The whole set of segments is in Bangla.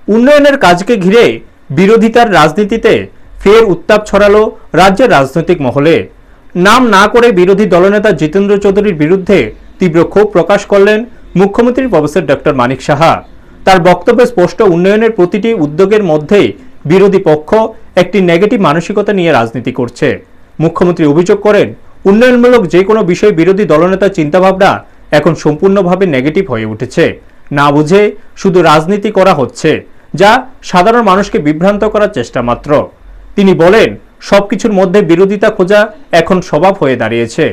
উন্নয়নের কাজকে ঘিরে বিরোধিতার রাজনীতিতে ফের উত্তাপ ছড়ালো রাজ্যের রাজনৈতিক মহলে। নাম না করে বিরোধী দলনেতা জিতেন্দ্র চৌধুরীর বিরুদ্ধে তীব্র ক্ষোভ প্রকাশ করলেন মুখ্যমন্ত্রী প্রফেসর ডক্টর মানিক সাহা। তার বক্তব্যে স্পষ্ট, উন্নয়নের প্রতিটি উদ্যোগের মধ্যেই বিরোধী পক্ষ একটি নেগেটিভ মানসিকতা নিয়ে রাজনীতি করছে। মুখ্যমন্ত্রী অভিযোগ করেন, উন্নয়নমূলক যে কোনো বিষয় বিরোধী দলনেতার চিন্তাভাবনা এখন সম্পূর্ণভাবে নেগেটিভ হয়ে উঠেছে। না বুঝে শুধু রাজনীতি করা হচ্ছে, যা সাধারণ মানুষকে বিভ্রান্ত করার চেষ্টা মাত্র। তিনি বলেন, সবকিছুর মধ্যে বিরোধিতা খোঁজা এখন স্বভাব হয়ে দাঁড়িয়েছে,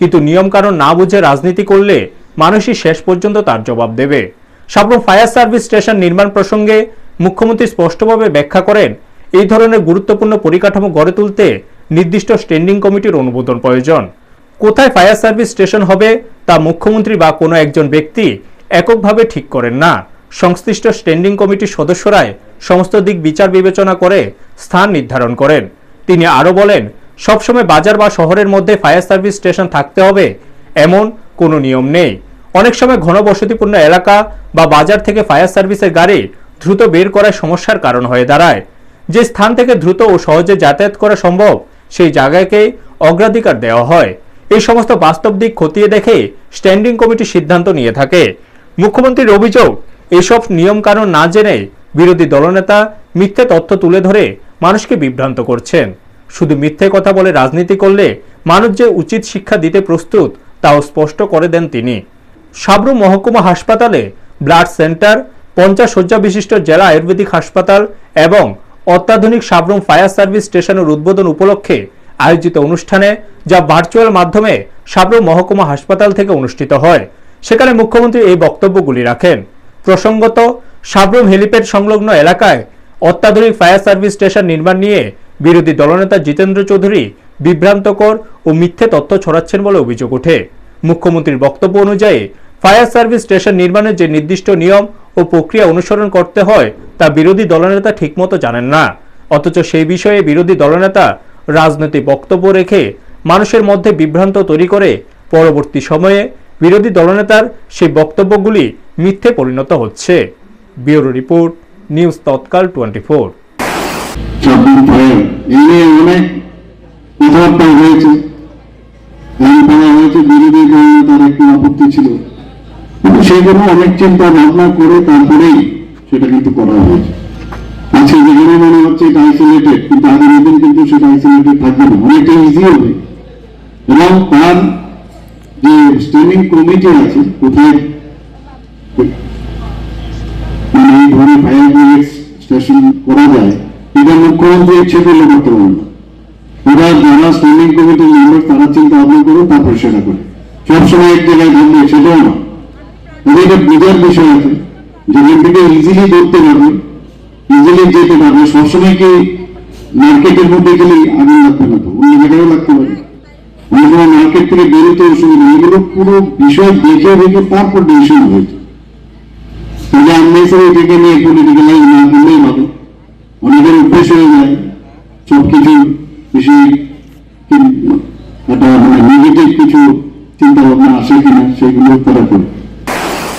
কিন্তু নিয়মকানুন না বুঝে রাজনীতি করলে মানুষই শেষ পর্যন্ত তার জবাব দেবে। সাবরুম ফায়ার সার্ভিস স্টেশন নির্মাণ প্রসঙ্গে মুখ্যমন্ত্রী স্পষ্টভাবে ব্যাখ্যা করেন, এই ধরনের গুরুত্বপূর্ণ পরিকাঠামো গড়ে তুলতে নির্দিষ্ট স্ট্যান্ডিং কমিটির অনুমোদন প্রয়োজন। কোথায় ফায়ার সার্ভিস স্টেশন হবে তা মুখ্যমন্ত্রী বা কোনো একজন ব্যক্তি এককভাবে ঠিক করেন না। সংশ্লিষ্ট স্ট্যান্ডিং কমিটির সদস্যরাই সমস্ত দিক বিচার বিবেচনা করে স্থান নির্ধারণ করেন। তিনি আরও বলেন, সবসময় বাজার বা শহরের মধ্যে ফায়ার সার্ভিস স্টেশন থাকতে হবে এমন কোনো নিয়ম নেই। অনেক সময় ঘনবসতিপূর্ণ এলাকা বা বাজার থেকে ফায়ার সার্ভিসের গাড়ি দ্রুত বের করার সমস্যার কারণ হয়ে দাঁড়ায়। যে স্থান থেকে দ্রুত ও সহজে যাতায়াত করা সম্ভব সেই জায়গাকেই অগ্রাধিকার দেওয়া হয়। এই সমস্ত বাস্তব দিক খতিয়ে দেখে স্ট্যান্ডিং কমিটি সিদ্ধান্ত নিয়ে থাকে। মুখ্যমন্ত্রীর অভিযোগ, এসব নিয়মকানুন না জেনে বিরোধী দলনেতা মিথ্যে তথ্য তুলে ধরে মানুষকে বিভ্রান্ত করছেন। শুধু মিথ্যে কথা বলে রাজনীতি করলে মানুষ যে উচিত শিক্ষা দিতে প্রস্তুত তাও স্পষ্ট করে দেন তিনি। সাবরুম মহকুমা হাসপাতালে ব্লাড সেন্টার, 50 শয্যা বিশিষ্ট জেলা আয়ুর্বেদিক হাসপাতাল এবং অত্যাধুনিক সাবরুম ফায়ার সার্ভিস স্টেশনের উদ্বোধন উপলক্ষে আয়োজিত অনুষ্ঠানে, যা ভার্চুয়াল মাধ্যমে সাবরুম মহকুমা হাসপাতাল থেকে অনুষ্ঠিত হয়, সেখানে মুখ্যমন্ত্রী এই বক্তব্যগুলি রাখেন। প্রসঙ্গত, সাবরুম হেলিপ্যাড সংলগ্ন এলাকায় অত্যাধুনিক ফায়ার সার্ভিস স্টেশন নির্মাণ নিয়ে বিরোধী দলনেতা জিতেন্দ্র চৌধুরী বিভ্রান্তকর ও মিথ্যে তথ্য ছড়াচ্ছেন বলে অভিযোগ ওঠে। মুখ্যমন্ত্রীর বক্তব্য অনুযায়ী ফায়ার সার্ভিস স্টেশন নির্মাণের যে নির্দিষ্ট নিয়ম ও প্রক্রিয়া অনুসরণ করতে হয় তা বিরোধী দলনেতা ঠিকমতো জানেন না। অথচ সেই বিষয়ে বিরোধী দলনেতা রাজনৈতিক বক্তব্য রেখে মানুষের মধ্যে বিভ্রান্ত তৈরি করে পরবর্তী সময়ে বিরোধী দলনেতার সেই বক্তব্যগুলি মিথ্যে পরিণত হচ্ছে। ব্যুরো রিপোর্ট, নিউজ তৎকাল 24। অনেক কথাবার্তা হয়েছে, বিরোধী দলনেতার একটু আপত্তি ছিল, কিন্তু সেগুলো অনেক চিন্তা ভাবনা করে তারপরেই সেটা কিন্তু করা হয়েছে। আজকে যেখানে মনে হচ্ছে এটা আইসোলেটেড, কিন্তু আগামী দিন কিন্তু সেটা আইসোলেটেড থাকবে না, অনেকটা ইজি হবে। এবং তার যে স্ট্যান্ডিং কমিটি আছে, কোথায় মানে এই ধরনের ফায়ার ব্রিগেড স্টেশন করা যায়, এটা মুখ্যমন্ত্রী ইচ্ছে করলে করতে পারেন না। ওরা যারা স্ট্যান্ডিং কমিটির মেম্বার তারা চিন্তা ভাবনা করে তারপর সেটা করে, সবসময় এক জায়গায় থাকবে সেটাও না। এটা বোঝার বিষয় আছে, যেখান থেকে ইজিলি ধরতে পারবে, ইজিলি যেতে পারবে। সবসময় কি মার্কেটের মধ্যে গেলে আগুন লাগবে না, তো অন্য জায়গায়ও লাগতে পারে, অন্য কোনো মার্কেট থেকে বেরোতে অসুবিধা। এগুলো পুরো বিষয় দেখে দেখে তারপর ডিসিশন হয়েছে। থেকে নিয়ে পলিটিক্যালাইজ না করলেই ভালো। অনেকের অভ্যেস হয়ে যায় সবকিছু বিষয়ে একটা মানে নেগেটিভ কিছু চিন্তা ভাবনা আসে কিনা সেগুলো তারা করে।